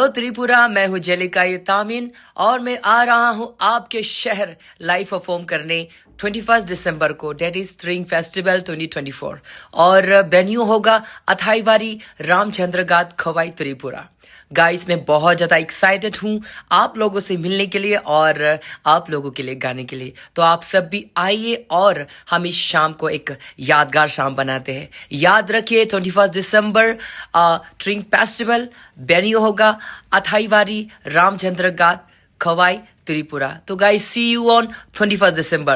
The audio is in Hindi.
हेलो त्रिपुरा, मैं हूँ जेलिका तामिन और मैं आ रहा हूँ आपके शहर लाइव परफॉर्म करने 21 दिसंबर को, डेट इज स्ट्रिंग फेस्टिवल 2024। और वेन्यू होगा अथाईवारी रामचंद्र घाट खवाई त्रिपुरा। गाइस, मैं बहुत ज़्यादा एक्साइटेड हूँ आप लोगों से मिलने के लिए और आप लोगों के लिए गाने के लिए। तो आप सब भी आइए और हम इस शाम को एक यादगार शाम बनाते हैं। याद रखिए 21 दिसंबर स्ट्रिंग फेस्टिवल, वेन्यू होगा अथाईवारी रामचंद्र घाट खवाई त्रिपुरा। तो guys, see you on 21 December.